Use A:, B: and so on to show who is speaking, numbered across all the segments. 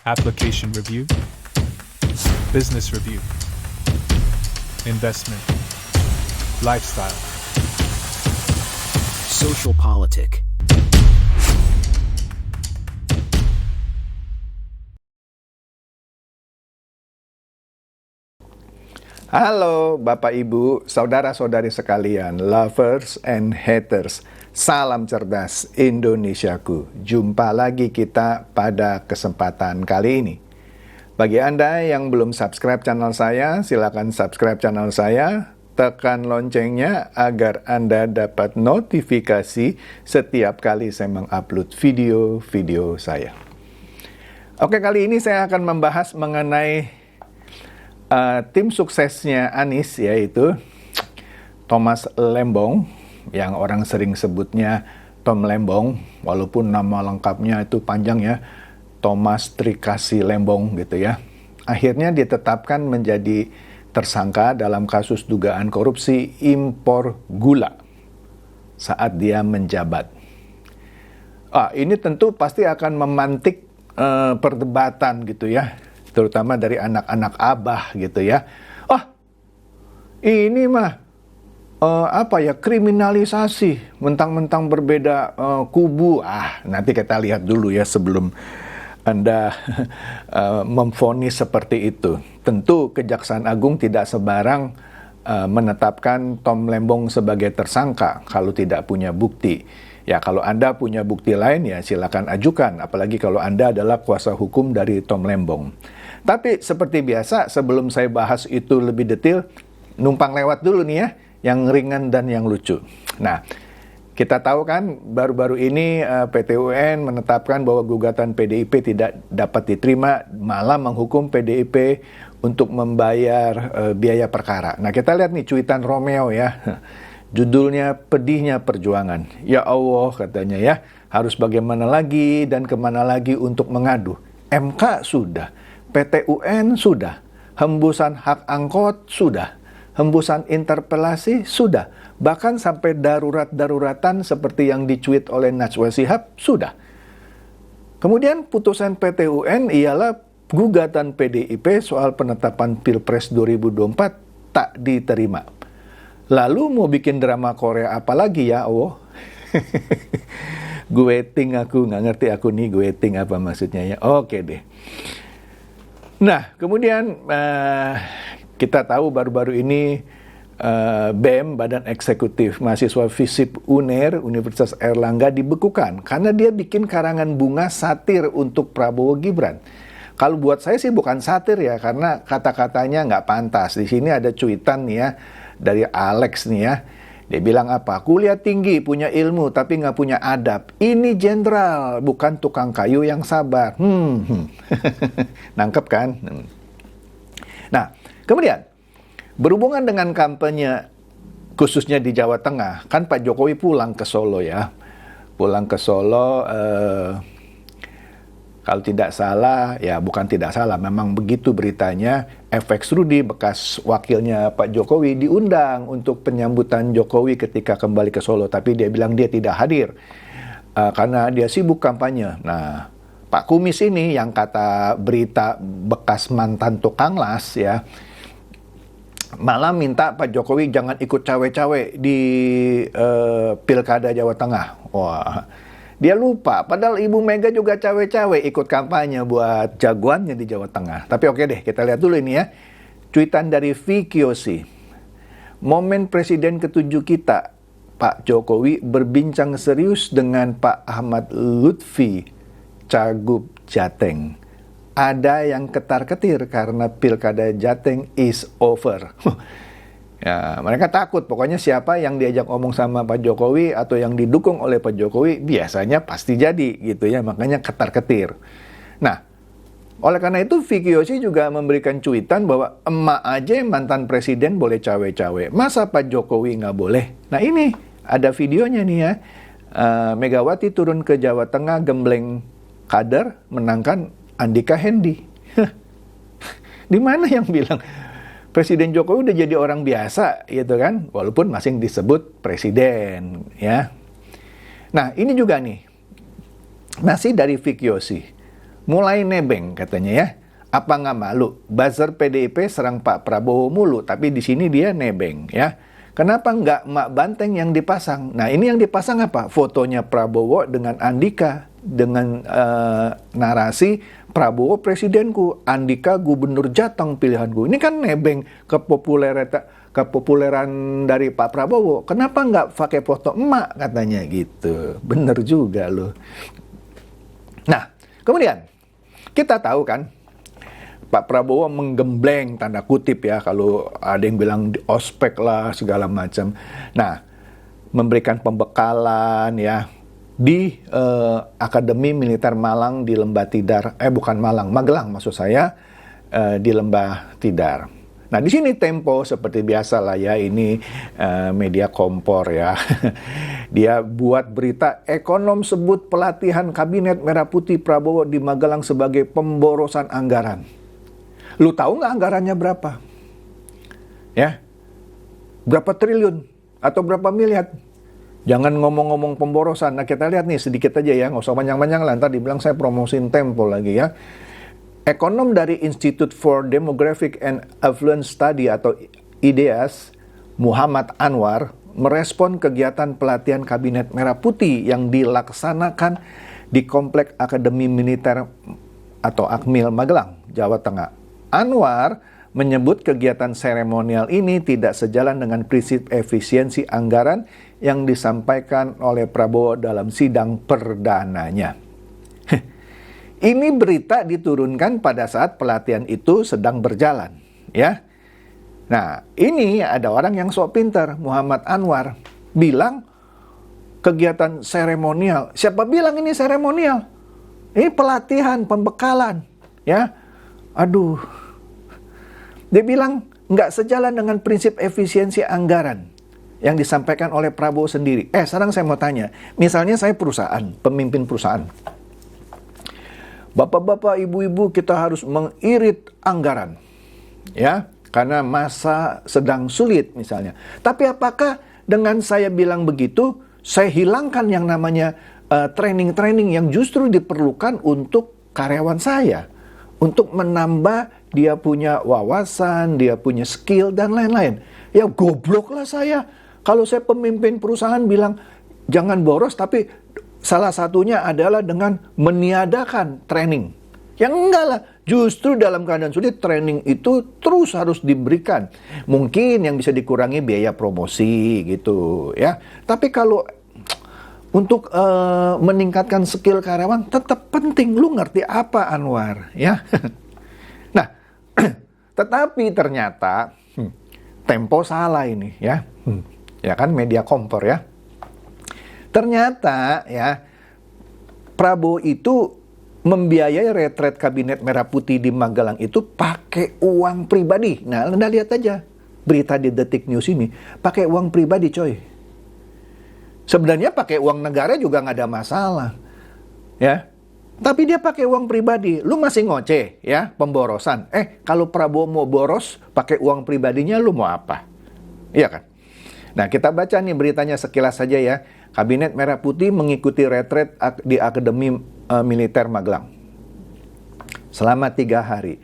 A: application review, business review, investment, lifestyle,
B: social politic.
C: Halo Bapak Ibu, saudara-saudari sekalian, lovers and haters. Salam cerdas Indonesiaku. Jumpa lagi kita pada kesempatan kali ini. Bagi Anda yang belum subscribe channel saya, silakan subscribe channel saya. Tekan loncengnya agar Anda dapat notifikasi setiap kali saya mengupload video-video saya. Oke, kali ini saya akan membahas mengenai tim suksesnya Anies, yaitu Thomas Lembong, yang orang sering sebutnya Tom Lembong, walaupun nama lengkapnya itu panjang ya, Thomas Trikasih Lembong gitu ya. Akhirnya ditetapkan menjadi tersangka dalam kasus dugaan korupsi impor gula saat dia menjabat. Ini tentu pasti akan memantik perdebatan gitu ya, terutama dari anak-anak abah gitu ya. Ini mah kriminalisasi, mentang-mentang berbeda kubu. Nanti kita lihat dulu ya sebelum Anda memvonis seperti itu. Tentu Kejaksaan Agung tidak sebarang menetapkan Tom Lembong sebagai tersangka kalau tidak punya bukti. Ya, kalau Anda punya bukti lain ya silakan ajukan, apalagi kalau Anda adalah kuasa hukum dari Tom Lembong. Tapi seperti biasa, sebelum saya bahas itu lebih detail, numpang lewat dulu nih ya, yang ringan dan yang lucu. Nah, kita tahu kan baru-baru ini PT UN menetapkan bahwa gugatan PDIP tidak dapat diterima, malah menghukum PDIP untuk membayar biaya perkara. Nah, kita lihat nih cuitan Romeo ya. Judulnya Pedihnya Perjuangan. Ya Allah katanya ya, harus bagaimana lagi dan kemana lagi untuk mengadu. MK sudah, PT UN sudah, hembusan hak angkot sudah, hembusan interpelasi sudah, bahkan sampai darurat-daruratan seperti yang dicuit oleh Najwa Shihab sudah. Kemudian putusan PT UN ialah gugatan PDIP soal penetapan Pilpres 2024 tak diterima. Lalu mau bikin drama Korea apa lagi ya, Allah? Gueting aku, nggak ngerti aku nih gueting apa maksudnya ya. Oke deh. Nah, kemudian kita tahu baru-baru ini BEM, Badan Eksekutif Mahasiswa FISIP UNER, Universitas Airlangga dibekukan karena dia bikin karangan bunga satir untuk Prabowo Gibran. Kalau buat saya sih bukan satir ya, karena kata-katanya nggak pantas. Di sini ada cuitan nih ya, dari Alex nih ya. Dia bilang apa? Kuliah tinggi, punya ilmu, tapi nggak punya adab. Ini jenderal, bukan tukang kayu yang sabar. Nangkep kan? Nah, kemudian berhubungan dengan kampanye khususnya di Jawa Tengah, kan Pak Jokowi pulang ke Solo ya. Pulang ke Solo, kalau tidak salah, ya bukan tidak salah, memang begitu beritanya, FX Rudi, bekas wakilnya Pak Jokowi, diundang untuk penyambutan Jokowi ketika kembali ke Solo. Tapi dia bilang dia tidak hadir, karena dia sibuk kampanye. Nah, Pak Kumis ini yang kata berita bekas mantan tukang las ya, malah minta Pak Jokowi jangan ikut cawe-cawe di Pilkada Jawa Tengah. Wah, dia lupa, padahal Ibu Mega juga cawe-cawe ikut kampanye buat jagoannya di Jawa Tengah. Tapi oke deh, kita lihat dulu ini ya. Cuitan dari Vikiosi. Momen Presiden ke-7 kita, Pak Jokowi berbincang serius dengan Pak Ahmad Lutfi, Cagup Jateng. Ada yang ketar-ketir karena Pilkada Jateng is over. Ya, mereka takut, pokoknya siapa yang diajak ngomong sama Pak Jokowi atau yang didukung oleh Pak Jokowi biasanya pasti jadi gitu ya, makanya ketar-ketir. Nah, oleh karena itu Vicky Yosi juga memberikan cuitan bahwa emak aja mantan presiden boleh cawe-cawe, masa Pak Jokowi nggak boleh? Nah ini ada videonya nih ya, Megawati turun ke Jawa Tengah gembleng kader menangkan Andika Hendi. Di mana yang bilang Presiden Jokowi udah jadi orang biasa gitu kan, walaupun masih disebut presiden ya. Nah ini juga nih, masih dari Vicky Yosi. mulai nebeng katanya ya. Apa nggak malu? Buzzer PDIP serang Pak Prabowo mulu, tapi di sini dia nebeng ya. Kenapa nggak Mak Banteng yang dipasang? Nah ini yang dipasang apa? Fotonya Prabowo dengan Andika, dengan narasi Prabowo presidenku, Andika gubernur Jateng pilihanku. Ini kan nebeng kepopuleran dari Pak Prabowo. Kenapa nggak pakai foto emak katanya gitu? Bener juga loh. Nah kemudian kita tahu kan, Pak Prabowo menggembleng tanda kutip ya, kalau ada yang bilang di ospek lah segala macam. Nah, memberikan pembekalan ya di Akademi Militer Malang di Lembah Tidar, bukan Malang, Magelang maksud saya, di Lembah Tidar. Nah, di sini Tempo seperti biasa lah ya, ini media kompor ya. Dia buat berita, ekonom sebut pelatihan kabinet Merah Putih Prabowo di Magelang sebagai pemborosan anggaran. Lu tahu nggak anggarannya berapa? Ya, berapa triliun atau berapa miliar? Jangan ngomong-ngomong pemborosan. Nah kita lihat nih sedikit aja ya, nggak usah panjang-panjang lah. Ntar dibilang saya promosiin Tempo lagi ya. Ekonom dari Institute for Demographic and Affluence Study atau IDEAS, Muhammad Anwar, merespon kegiatan pelatihan Kabinet Merah Putih yang dilaksanakan di Komplek Akademi Militer atau Akmil Magelang, Jawa Tengah. Anwar menyebut kegiatan seremonial ini tidak sejalan dengan prinsip efisiensi anggaran yang disampaikan oleh Prabowo dalam sidang perdananya. Ini berita diturunkan pada saat pelatihan itu sedang berjalan, ya. Nah, ini ada orang yang sok pintar, Muhammad Anwar, bilang kegiatan seremonial. Siapa bilang ini seremonial? Ini pelatihan, pembekalan, ya. Aduh, dia bilang nggak sejalan dengan prinsip efisiensi anggaran yang disampaikan oleh Prabowo sendiri. Sekarang saya mau tanya, misalnya saya perusahaan, pemimpin perusahaan. Bapak-bapak, ibu-ibu, kita harus mengirit anggaran, ya, karena masa sedang sulit misalnya. Tapi apakah dengan saya bilang begitu, saya hilangkan yang namanya training-training yang justru diperlukan untuk karyawan saya? Untuk menambah dia punya wawasan, dia punya skill, dan lain-lain. Ya goblok lah saya. Kalau saya pemimpin perusahaan bilang, jangan boros, tapi salah satunya adalah dengan meniadakan training. Ya enggak lah, justru dalam keadaan sulit, training itu terus harus diberikan. Mungkin yang bisa dikurangi biaya promosi gitu ya. Tapi kalau untuk meningkatkan skill karyawan tetap penting. Lu ngerti apa, Anwar? Ya. Nah, tetapi ternyata Tempo salah ini ya. Ya kan, media kompor ya. Ternyata ya Prabowo itu membiayai retret Kabinet Merah Putih di Magelang itu pakai uang pribadi. Nah, Anda lihat aja berita di Detik News ini, pakai uang pribadi coy. Sebenarnya pakai uang negara juga nggak ada masalah, ya. Tapi dia pakai uang pribadi. Lu masih ngoceh, ya, pemborosan. Kalau Prabowo mau boros, pakai uang pribadinya, lu mau apa? Iya kan? Nah, kita baca nih beritanya sekilas saja ya. Kabinet Merah Putih mengikuti retret di Akademi Militer Magelang selama 3 hari.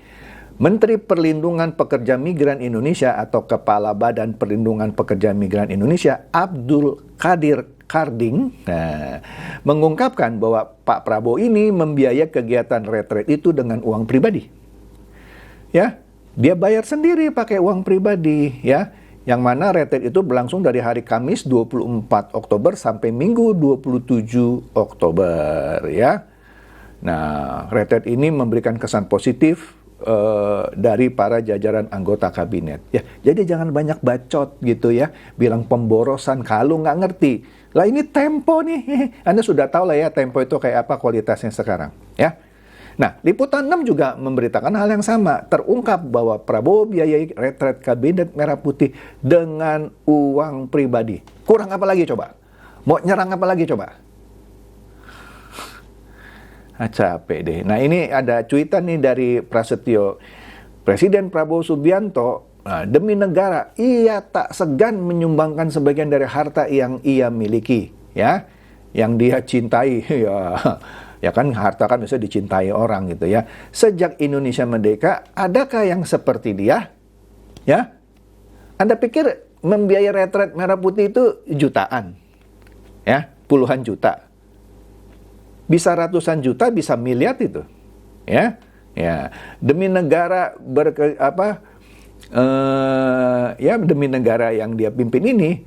C: Menteri Perlindungan Pekerja Migran Indonesia atau Kepala Badan Perlindungan Pekerja Migran Indonesia, Abdul Qadir Karding, mengungkapkan bahwa Pak Prabowo ini membiayai kegiatan retret itu dengan uang pribadi. Ya, dia bayar sendiri pakai uang pribadi, ya. Yang mana retret itu berlangsung dari hari Kamis 24 Oktober sampai Minggu 27 Oktober, ya. Nah, retret ini memberikan kesan positif dari para jajaran anggota kabinet. Ya, jadi jangan banyak bacot gitu ya, bilang pemborosan kalau nggak ngerti. Lah ini Tempo nih, Anda sudah tahu lah ya Tempo itu kayak apa kualitasnya sekarang, ya. Nah, Liputan 6 juga memberitakan hal yang sama. Terungkap bahwa Prabowo biayai retret Kabinet Merah Putih dengan uang pribadi. Kurang apa lagi coba? Mau nyerang apa lagi coba? Capek deh. Nah, ini ada cuitan nih dari Prasetyo. Presiden Prabowo Subianto, demi negara, ia tak segan menyumbangkan sebagian dari harta yang ia miliki, ya, yang dia cintai, ya. Ya kan, harta kan bisa dicintai orang gitu ya. Sejak Indonesia merdeka, adakah yang seperti dia? Ya, Anda pikir membiayai retret merah putih itu jutaan? Ya, puluhan juta. Bisa ratusan juta, bisa miliar itu. Ya, ya. Demi negara demi negara yang dia pimpin ini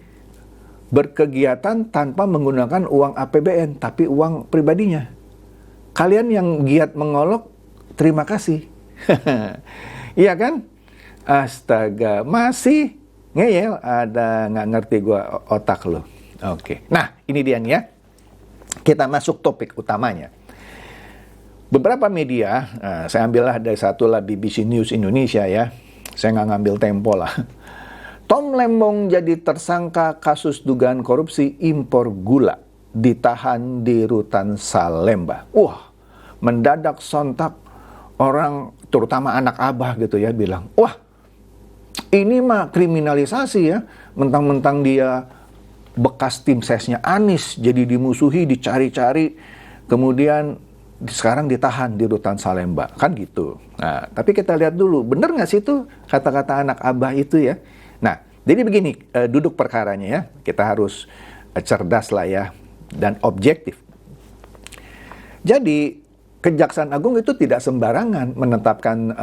C: berkegiatan tanpa menggunakan uang APBN, tapi uang pribadinya. Kalian yang giat mengolok, terima kasih. Iya kan? Astaga, masih ngeyel, ada nggak ngerti gua otak lo. Oke. Nah, ini dia nih ya. Kita masuk topik utamanya. Beberapa media, saya ambillah dari satu lah BBC News Indonesia ya. Saya nggak ngambil Tempo lah. Tom Lembong jadi tersangka kasus dugaan korupsi impor gula, ditahan di Rutan Salemba. Wah, mendadak sontak orang, terutama anak abah gitu ya, bilang, wah, ini mah kriminalisasi ya, mentang-mentang dia bekas tim sesnya Anies, jadi dimusuhi, dicari-cari, kemudian sekarang ditahan di Rutan Salemba, kan gitu. Nah, tapi kita lihat dulu, bener nggak sih itu kata-kata anak abah itu ya? Nah, jadi begini, duduk perkaranya ya, kita harus cerdas lah ya, dan objektif. Jadi, Kejaksaan Agung itu tidak sembarangan menetapkan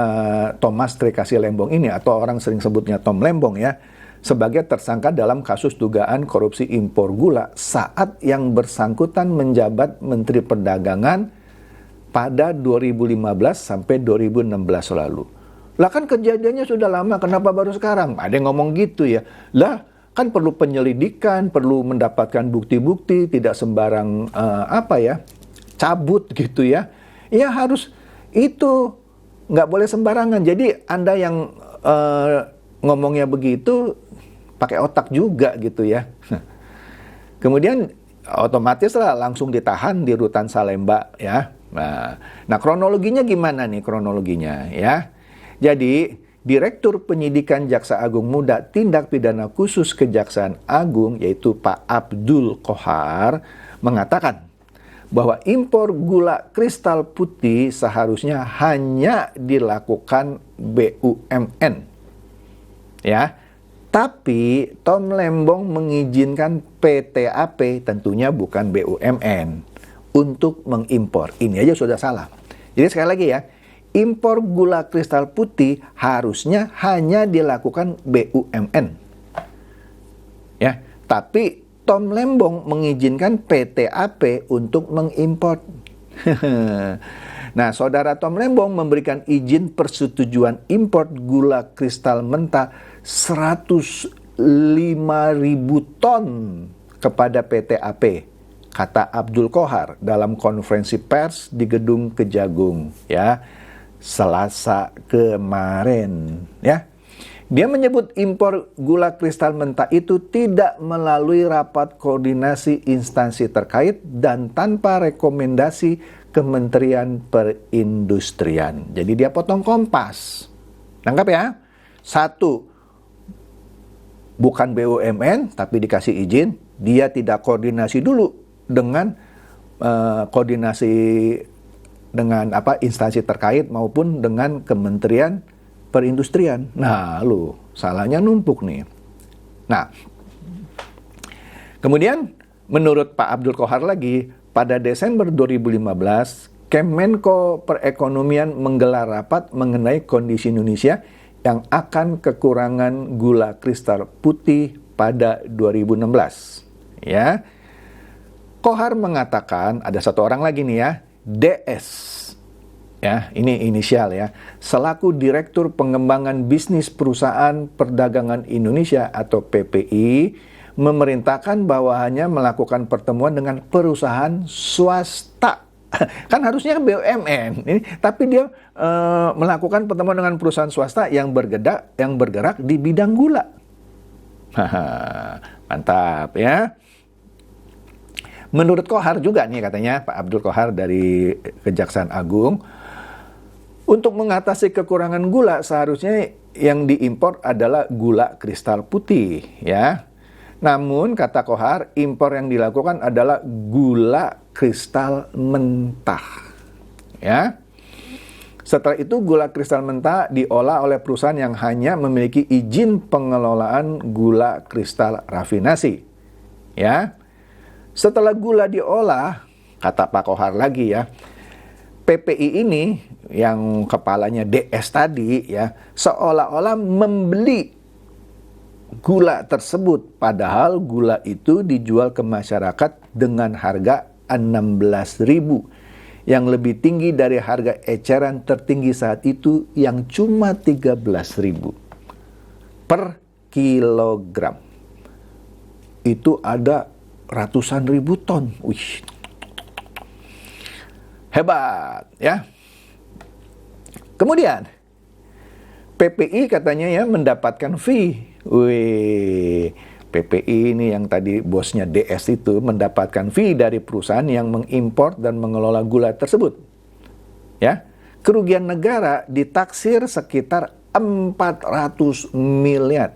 C: Thomas Trikasih Lembong ini, atau orang sering sebutnya Tom Lembong ya, sebagai tersangka dalam kasus dugaan korupsi impor gula saat yang bersangkutan menjabat Menteri Perdagangan pada 2015 sampai 2016 lalu. Lah kan kejadiannya sudah lama, kenapa baru sekarang? Ada yang ngomong gitu ya. Lah kan perlu penyelidikan, perlu mendapatkan bukti-bukti, tidak sembarang cabut gitu ya. Ya harus itu, nggak boleh sembarangan. Jadi Anda yang ngomongnya begitu pakai otak juga gitu ya. Kemudian otomatis lah langsung ditahan di Rutan Salemba ya. Nah kronologinya gimana nih kronologinya ya? Jadi Direktur Penyidikan Jaksa Agung Muda Tindak Pidana Khusus Kejaksaan Agung yaitu Pak Abdul Qohar mengatakan bahwa impor gula kristal putih seharusnya hanya dilakukan BUMN. Ya. Tapi Tom Lembong mengizinkan PTAP, tentunya bukan BUMN, untuk mengimpor. Ini aja sudah salah. Jadi sekali lagi ya, impor gula kristal putih harusnya hanya dilakukan BUMN. Ya, tapi Tom Lembong mengizinkan PTAP untuk mengimpor. Nah, saudara Tom Lembong memberikan izin persetujuan impor gula kristal mentah 105.000 ton kepada PTAP, kata Abdul Qohar dalam konferensi pers di Gedung Kejagung, ya, Selasa kemarin, ya. Dia menyebut impor gula kristal mentah itu tidak melalui rapat koordinasi instansi terkait dan tanpa rekomendasi Kementerian Perindustrian. Jadi dia potong kompas. Nangkap ya? Satu, bukan BUMN tapi dikasih izin. Dia tidak koordinasi dulu dengan instansi terkait maupun dengan Kementerian Perindustrian. Nah, salahnya numpuk nih. Nah, kemudian menurut Pak Abdul Qohar lagi, pada Desember 2015, Kemenko Perekonomian menggelar rapat mengenai kondisi Indonesia yang akan kekurangan gula kristal putih pada 2016. Ya, Qohar mengatakan, ada satu orang lagi nih ya, DS. Ya, ini inisial ya, selaku Direktur Pengembangan Bisnis Perusahaan Perdagangan Indonesia atau PPI, memerintahkan bawahannya melakukan pertemuan dengan perusahaan swasta. Kan harusnya BUMN, tapi dia melakukan pertemuan dengan perusahaan swasta yang bergerak di bidang gula. Mantap ya. Menurut Qohar juga nih katanya, Pak Abdul Qohar dari Kejaksaan Agung, untuk mengatasi kekurangan gula seharusnya yang diimpor adalah gula kristal putih ya. Namun, kata Kohar, impor yang dilakukan adalah gula kristal mentah. Ya. Setelah itu, gula kristal mentah diolah oleh perusahaan yang hanya memiliki izin pengelolaan gula kristal rafinasi. Ya. Setelah gula diolah, kata Pak Kohar lagi ya, PPI ini yang kepalanya DS tadi ya, seolah-olah membeli gula tersebut, padahal gula itu dijual ke masyarakat dengan harga 16.000, yang lebih tinggi dari harga eceran tertinggi saat itu yang cuma 13.000 per kilogram. Itu ada ratusan ribu ton. Wih, hebat ya. Kemudian PPI katanya ya mendapatkan fee. Wih, PPI ini yang tadi bosnya DS itu mendapatkan fee dari perusahaan yang mengimpor dan mengelola gula tersebut. Ya, kerugian negara ditaksir sekitar 400 miliar.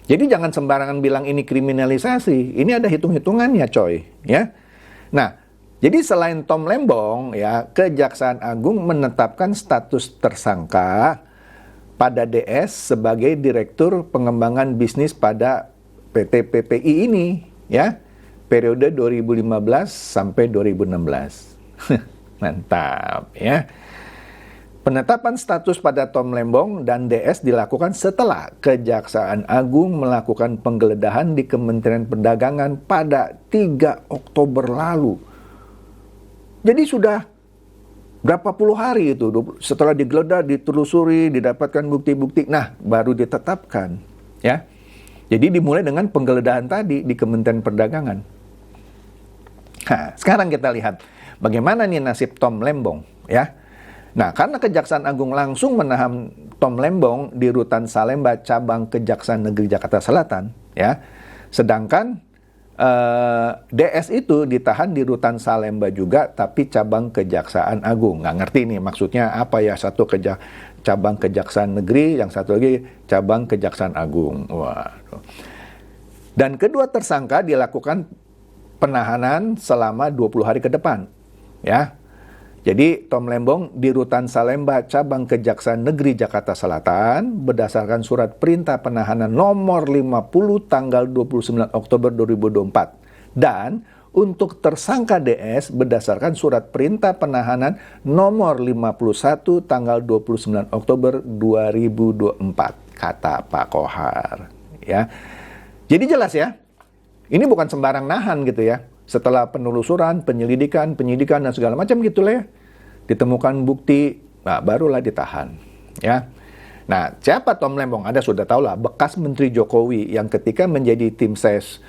C: Jadi jangan sembarangan bilang ini kriminalisasi. Ini ada hitung-hitungannya, coy, ya. Nah, jadi selain Tom Lembong, ya, Kejaksaan Agung menetapkan status tersangka pada DS sebagai Direktur Pengembangan Bisnis pada PT PPI ini, ya, periode 2015 sampai 2016. Mantap, ya. Penetapan status pada Tom Lembong dan DS dilakukan setelah Kejaksaan Agung melakukan penggeledahan di Kementerian Perdagangan pada 3 Oktober lalu. Jadi sudah berapa puluh hari itu setelah digeledah, ditelusuri, didapatkan bukti-bukti, nah baru ditetapkan, ya. Jadi dimulai dengan penggeledahan tadi di Kementerian Perdagangan. Nah, sekarang kita lihat bagaimana nih nasib Tom Lembong, ya. Nah, karena Kejaksaan Agung langsung menahan Tom Lembong di Rutan Salemba cabang Kejaksaan Negeri Jakarta Selatan, ya. Sedangkan DS itu ditahan di Rutan Salemba juga, tapi cabang Kejaksaan Agung. Nggak ngerti nih maksudnya apa ya, satu cabang Kejaksaan Negeri, yang satu lagi cabang Kejaksaan Agung. Waduh. Dan kedua tersangka dilakukan penahanan selama 20 hari ke depan, ya. Jadi Tom Lembong di Rutan Salemba cabang Kejaksaan Negeri Jakarta Selatan berdasarkan surat perintah penahanan nomor 50 tanggal 29 Oktober 2024. Dan untuk tersangka DS berdasarkan surat perintah penahanan nomor 51 tanggal 29 Oktober 2024, kata Pak Kohar, ya. Jadi jelas ya, ini bukan sembarang nahan gitu ya. Setelah penelusuran, penyidikan dan segala macam gitu lah ya, ditemukan bukti, nah barulah ditahan, ya. Nah, siapa Tom Lembong? Anda sudah tahu lah, bekas Menteri Jokowi yang ketika menjadi tim ses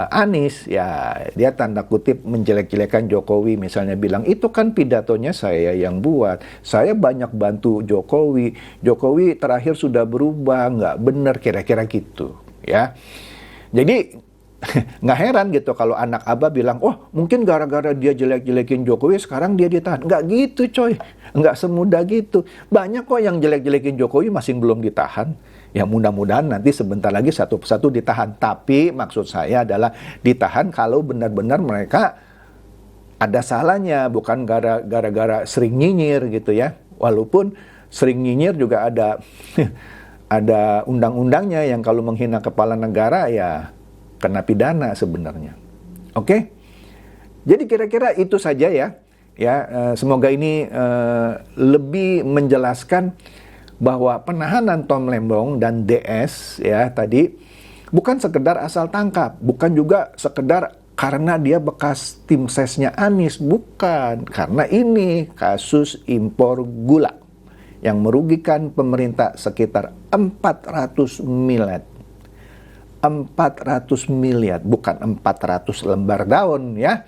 C: Anies, ya dia tanda kutip menjelek-jelekan Jokowi, misalnya bilang itu kan pidatonya saya yang buat, saya banyak bantu Jokowi, Jokowi terakhir sudah berubah, nggak benar, kira-kira gitu, ya. Jadi nggak heran gitu kalau anak Abah bilang, oh mungkin gara-gara dia jelek-jelekin Jokowi sekarang dia ditahan. Nggak gitu coy, nggak semudah gitu. Banyak kok yang jelek-jelekin Jokowi masih belum ditahan. Ya mudah-mudahan nanti sebentar lagi satu persatu ditahan. Tapi maksud saya adalah ditahan kalau benar-benar mereka ada salahnya, bukan gara-gara sering nyinyir gitu ya. Walaupun sering nyinyir juga ada ada undang-undangnya yang kalau menghina kepala negara ya kena pidana sebenarnya. Oke? Jadi kira-kira itu saja ya. Semoga ini lebih menjelaskan bahwa penahanan Tom Lembong dan DS ya tadi bukan sekedar asal tangkap, bukan juga sekedar karena dia bekas tim sesnya Anies, bukan. Karena ini kasus impor gula yang merugikan pemerintah sekitar 400 miliar. 400 miliar, bukan 400 lembar daun ya.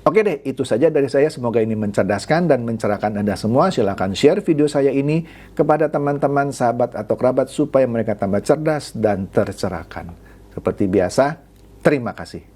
C: Oke deh, itu saja dari saya. Semoga ini mencerdaskan dan mencerahkan Anda semua. Silahkan share video saya ini kepada teman-teman, sahabat, atau kerabat supaya mereka tambah cerdas dan tercerahkan. Seperti biasa, terima kasih.